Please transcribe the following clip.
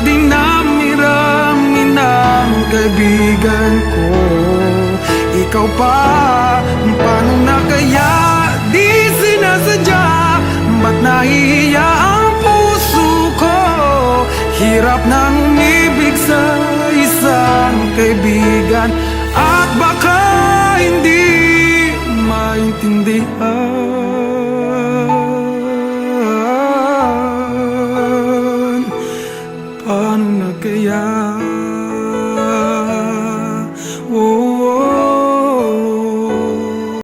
dinami-rami ng kaibigan ko. Ikaw pa, paano na kaya? Di sinasadya, ba't nahihiya ang puso ko? Hirap nang umibig sa isang kaibigan, at baka hindi maintindihan.